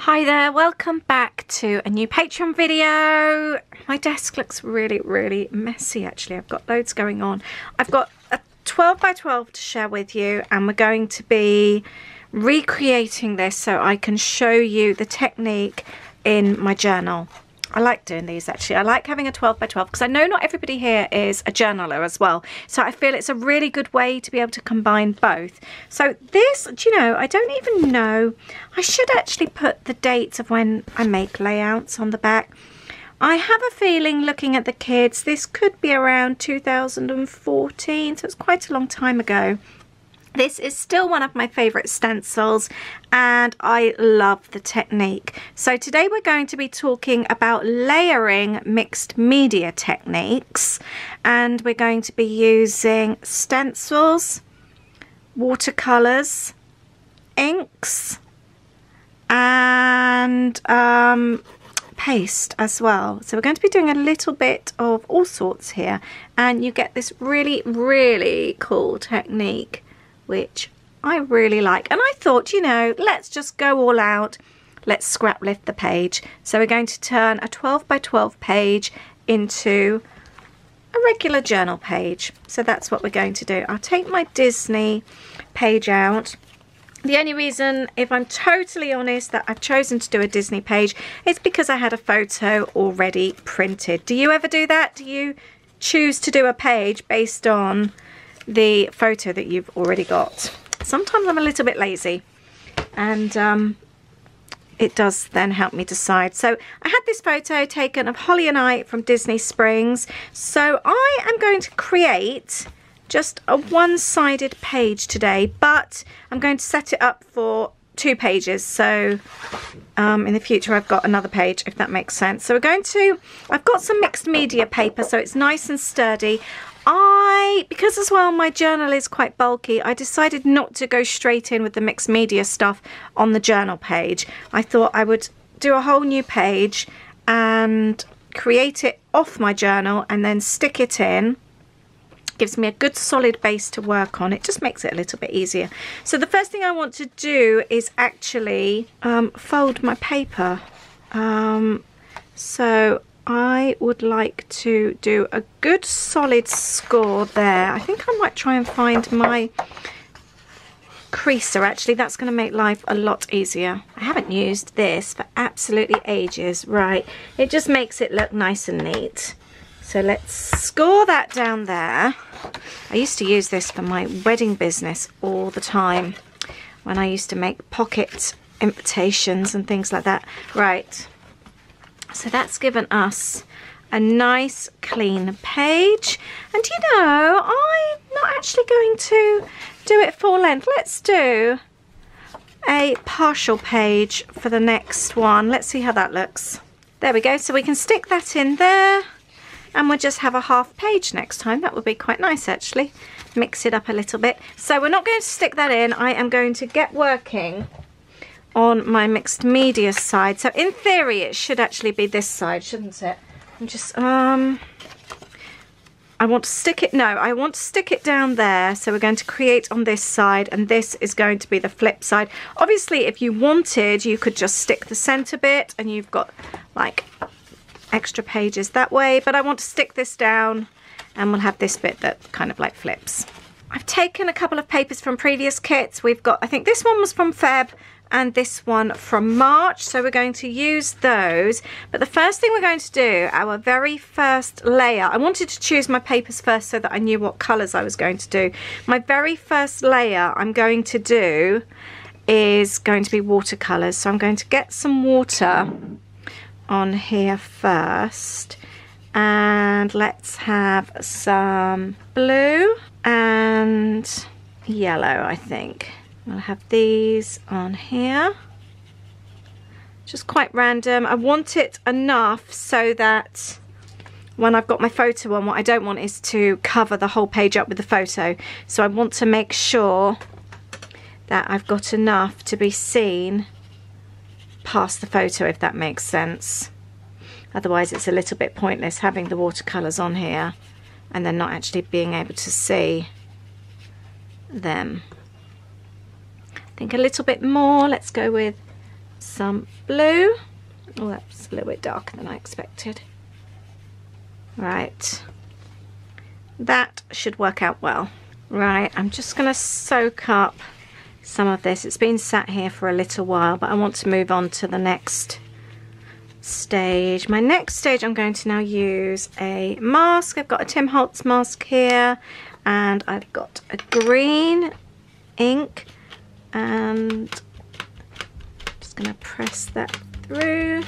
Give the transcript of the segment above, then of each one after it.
Hi there, welcome back to a new Patreon video. My desk looks really messy actually. I've got loads going on. I've got a 12 by 12 to share with you, and we're going to be recreating this so I can show you the technique in my journal. I like doing these actually. I like having a 12 by 12 because I know not everybody here is a journaler as well. So I feel it's a really good way to be able to combine both. So this, do you know, I don't even know. I should actually put the dates of when I make layouts on the back. I have a feeling, looking at the kids, this could be around 2014. So it's quite a long time ago. This is still one of my favourite stencils and I love the technique. So today we're going to be talking about layering mixed media techniques, and we're going to be using stencils, watercolours, inks and paste as well. So we're going to be doing a little bit of all sorts here, and you get this really cool technique which I really like. And I thought, you know, let's just go all out. Let's scrap lift the page. So we're going to turn a 12 by 12 page into a regular journal page. So that's what we're going to do. I'll take my Disney page out. The only reason, if I'm totally honest, that I've chosen to do a Disney page is because I had a photo already printed. Do you ever do that? Do you choose to do a page based on the photo that you've already got? Sometimes I'm a little bit lazy, and it does then help me decide. So I had this photo taken of Holly and I from Disney Springs. So I am going to create just a one-sided page today, but I'm going to set it up for 2 pages. So in the future I've got another page, if that makes sense. So I've got some mixed media paper, so it's nice and sturdy. Because as well my journal is quite bulky, I decided not to go straight in with the mixed media stuff on the journal page. I thought I would do a whole new page and create it off my journal and then stick it in. Gives me a good solid base to work on. It just makes it a little bit easier. So the first thing I want to do is actually fold my paper. So I would like to do a good solid score there. I think I might try and find my creaser. Actually, that's going to make life a lot easier. I haven't used this for absolutely ages. Right, it just makes it look nice and neat. So let's score that down there. I used to use this for my wedding business all the time when I used to make pocket invitations and things like that. Right. So that's given us a nice clean page, and you know, I'm not actually going to do it full length. Let's do a partial page for the next one. Let's see how that looks. There we go. So we can stick that in there, and we'll just have a half page next time. That would be quite nice actually. Mix it up a little bit. So we're not going to stick that in. I am going to get working on my mixed media side. So in theory it should actually be this side, shouldn't it? I'm just I want to stick it down there. So we're going to create on this side, and this is going to be the flip side. Obviously if you wanted, you could just stick the center bit and you've got like extra pages that way, but I want to stick this down and we'll have this bit that kind of like flips. I've taken a couple of papers from previous kits. We've got, I think this one was from Feb and this one from March, so we're going to use those. But the first thing we're going to do, our very first layer, I wanted to choose my papers first so that I knew what colours I was going to do. My very first layer I'm going to do is going to be watercolours. So I'm going to get some water on here first, and let's have some blue and yellow. I think I'll have these on here, just quite random. I want it enough so that when I've got my photo on, what I don't want is to cover the whole page up with the photo. So I want to make sure that I've got enough to be seen past the photo, if that makes sense. Otherwise it's a little bit pointless having the watercolours on here and then not actually being able to see them. I think a little bit more. Let's go with some blue. Oh, that's a little bit darker than I expected. Right, that should work out well. Right, I'm just going to soak up some of this. It's been sat here for a little while, but I want to move on to the next stage. My next stage, I'm going to now use a mask. I've got a Tim Holtz mask here, and I've got a green ink, and I'm just going to press that through.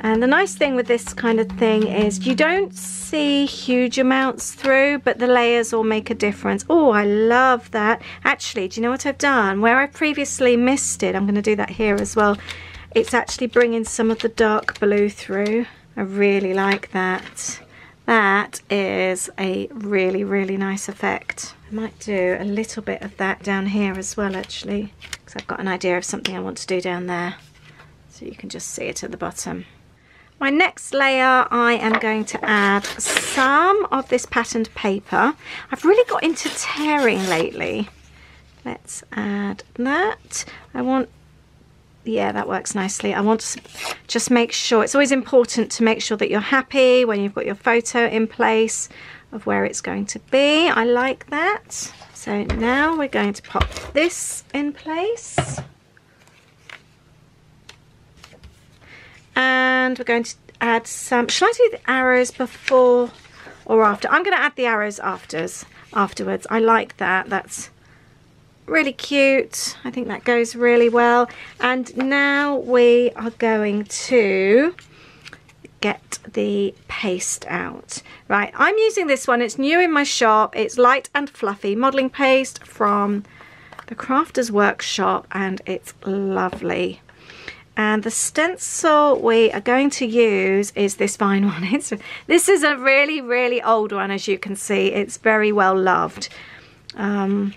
And the nice thing with this kind of thing is you don't see huge amounts through, but the layers all make a difference. Oh, I love that. Actually, do you know what I've done? Where I previously misted, I'm going to do that here as well. It's actually bringing some of the dark blue through. I really like that. That is a really, really nice effect. I might do a little bit of that down here as well, actually, because I've got an idea of something I want to do down there. So you can just see it at the bottom. My next layer, I am going to add some of this patterned paper. I've really got into tearing lately. Let's add that. Yeah, that works nicely. I want to just make sure, it's always important to make sure that you're happy when you've got your photo in place of where it's going to be. I like that. So now we're going to pop this in place. And we're going to add some, shall I do the arrows before or after? I'm going to add the arrows afterwards. I like that. That's really cute. I think that goes really well. And now we are going to get the paste out. Right, I'm using this one. It's new in my shop. It's light and fluffy modelling paste from the Crafters Workshop, and it's lovely. And the stencil we are going to use is this fine one. This is a really, really old one, as you can see. It's very well loved. I'm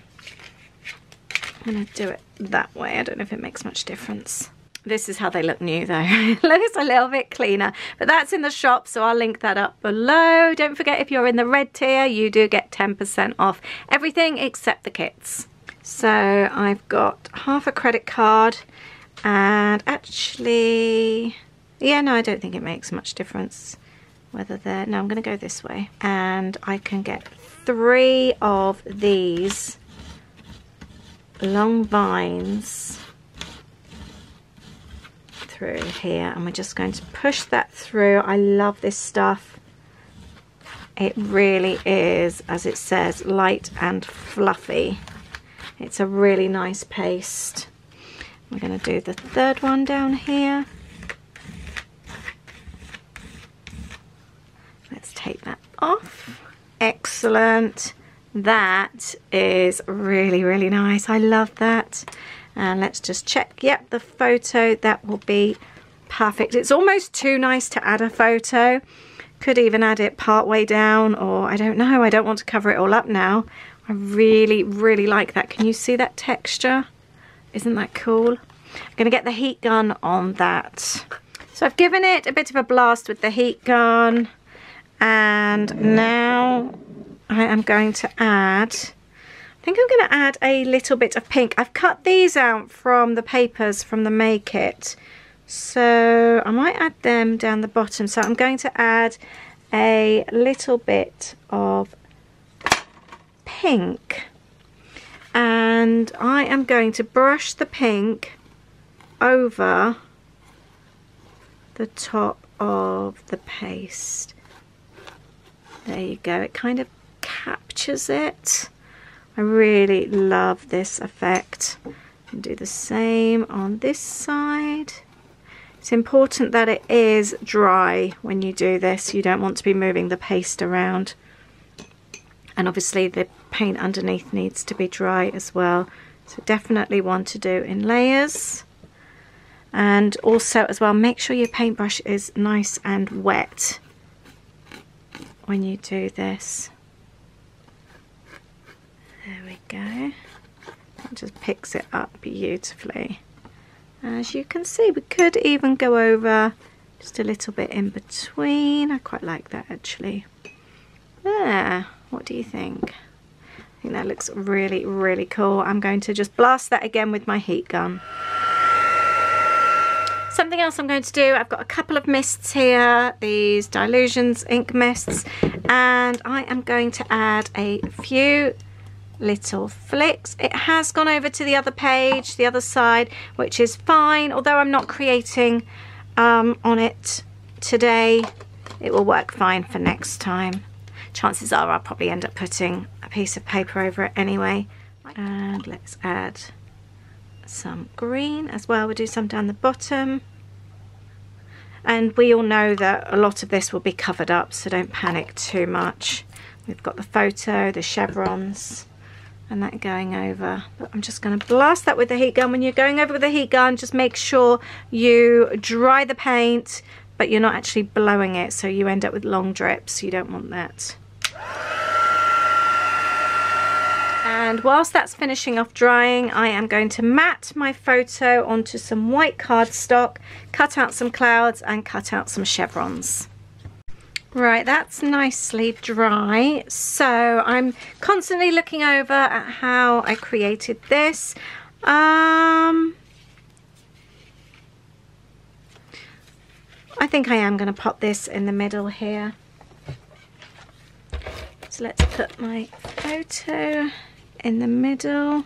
going to do it that way. I don't know if it makes much difference. This is how they look new though. It looks a little bit cleaner, but that's in the shop, so I'll link that up below. Don't forget, if you're in the red tier, you do get 10% off everything except the kits. So I've got half a credit card. And actually, yeah, no, I don't think it makes much difference whether they're, no, I'm going to go this way. And I can get 3 of these long vines through here. And we're just going to push that through. I love this stuff. It really is, as it says, light and fluffy. It's a really nice paste. We're going to do the third one down here. Let's take that off. Excellent. That is really, really nice. I love that. And let's just check. Yep, the photo, that will be perfect. It's almost too nice to add a photo. Could even add it part way down, or I don't know. I don't want to cover it all up now. I really, really like that. Can you see that texture? Isn't that cool? I'm going to get the heat gun on that. So I've given it a bit of a blast with the heat gun. And now I am going to add, I think I'm going to add a little bit of pink. I've cut these out from the papers from the May kit. So I might add them down the bottom. So I'm going to add a little bit of pink. And I am going to brush the pink over the top of the paste. There you go. It kind of captures it. I really love this effect. And do the same on this side. It's important that it is dry when you do this. You don't want to be moving the paste around. And obviously the paint underneath needs to be dry as well. So definitely want to do in layers. And also as well, make sure your paintbrush is nice and wet when you do this. There we go. That just picks it up beautifully. As you can see, we could even go over just a little bit in between. I quite like that actually. There, what do you think? I think that looks really, really cool. I'm going to just blast that again with my heat gun. Something else I'm going to do, I've got a couple of mists here, these Delusions Ink Mists, and I am going to add a few little flicks. It has gone over to the other page, the other side, which is fine, although I'm not creating on it today. It will work fine for next time. Chances are I'll probably end up putting a piece of paper over it anyway. And let's add some green as well. We'll do some down the bottom. And we all know that a lot of this will be covered up, so don't panic too much. We've got the photo, the chevrons, and that going over. But I'm just going to blast that with the heat gun. When you're going over with the heat gun, just make sure you dry the paint, but you're not actually blowing it, so you end up with long drips. You don't want that. And whilst that's finishing off drying, I am going to mat my photo onto some white cardstock, cut out some clouds and cut out some chevrons. Right, that's nicely dry. So I'm constantly looking over at how I created this. I think I am going to pop this in the middle here. So let's put my photo in the middle.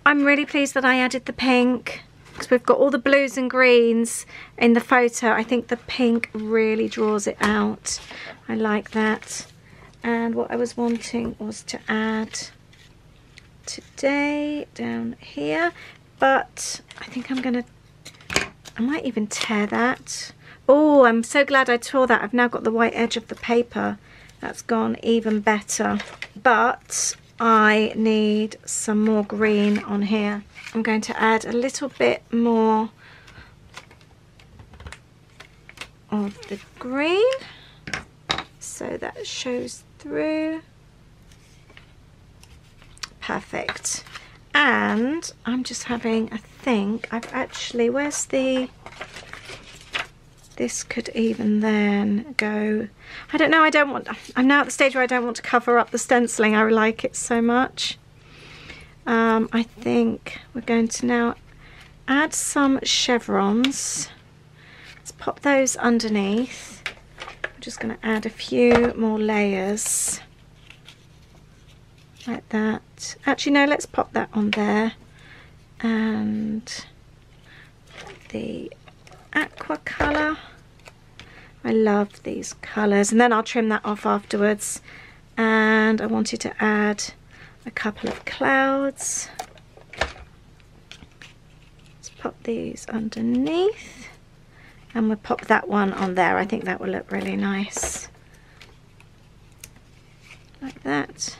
I'm really pleased that I added the pink because we've got all the blues and greens in the photo. I think the pink really draws it out. I like that. And what I was wanting was to add today down here, but I think I might even tear that. Oh, I'm so glad I tore that. I've now got the white edge of the paper. That's gone even better. But I need some more green on here. I'm going to add a little bit more of the green so that shows through. Perfect. And I'm just having a think. I've actually, where's the, this could even then go, I don't know, I'm now at the stage where I don't want to cover up the stenciling. I like it so much. I think we're going to now add some chevrons. Let's pop those underneath. I'm just going to add a few more layers like that. Actually no, let's pop that on there. And the aqua colour. I love these colours, and then I'll trim that off afterwards. And I wanted to add a couple of clouds. Let's pop these underneath, and we'll pop that one on there. I think that will look really nice like that.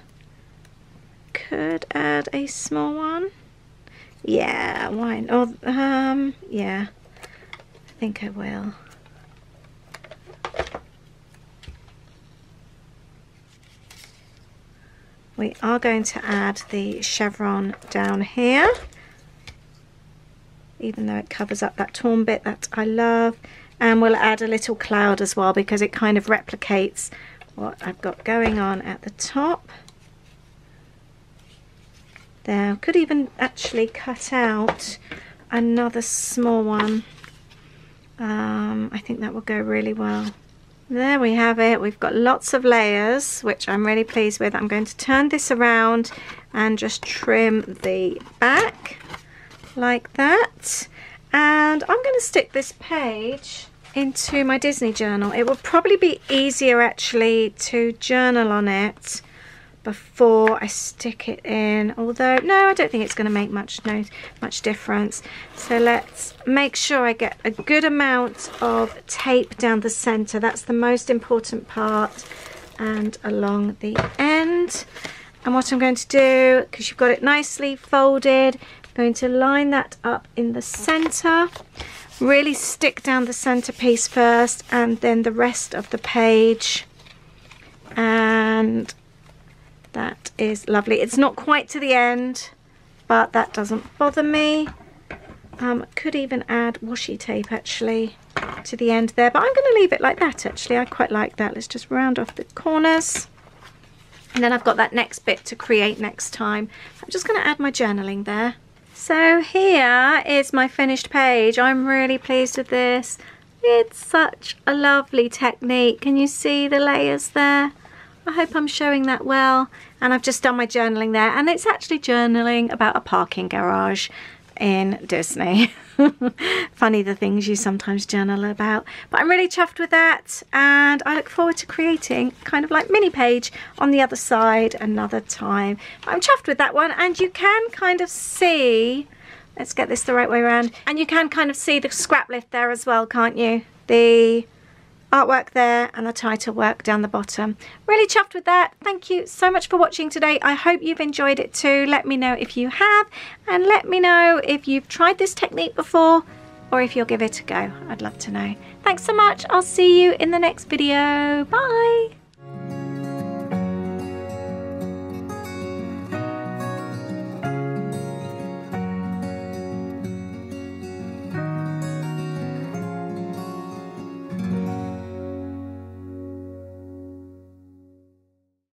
Could add a small one. Yeah, why not? Yeah, I think I will. We are going to add the chevron down here, even though it covers up that torn bit that I love. And we'll add a little cloud as well because it kind of replicates what I've got going on at the top. There, could even actually cut out another small one. I think that will go really well. There we have it. We've got lots of layers, which I'm really pleased with. I'm going to turn this around and just trim the back like that. And I'm going to stick this page into my Disney journal. It will probably be easier actually to journal on it before I stick it in, although no, I don't think it's going to make much difference. So let's make sure I get a good amount of tape down the center. That's the most important part, and along the end. And what I'm going to do, because you've got it nicely folded, I'm going to line that up in the center, really stick down the center piece first and then the rest of the page. And that is lovely. It's not quite to the end, but that doesn't bother me. Could even add washi tape actually to the end there, but I'm going to leave it like that actually. I quite like that. Let's just round off the corners. And then I've got that next bit to create next time. I'm just going to add my journaling there. So here is my finished page. I'm really pleased with this. It's such a lovely technique. Can you see the layers there? I hope I'm showing that well. And I've just done my journaling there, and it's actually journaling about a parking garage in Disney. Funny the things you sometimes journal about, but I'm really chuffed with that, and I look forward to creating kind of like mini page on the other side another time. I'm chuffed with that one, and you can kind of see, let's get this the right way around, and you can kind of see the scrap lift there as well, can't you? The artwork there and the title work down the bottom. Really chuffed with that. Thank you so much for watching today. I hope you've enjoyed it too. Let me know if you have, and let me know if you've tried this technique before or if you'll give it a go. I'd love to know. Thanks so much. I'll see you in the next video. Bye.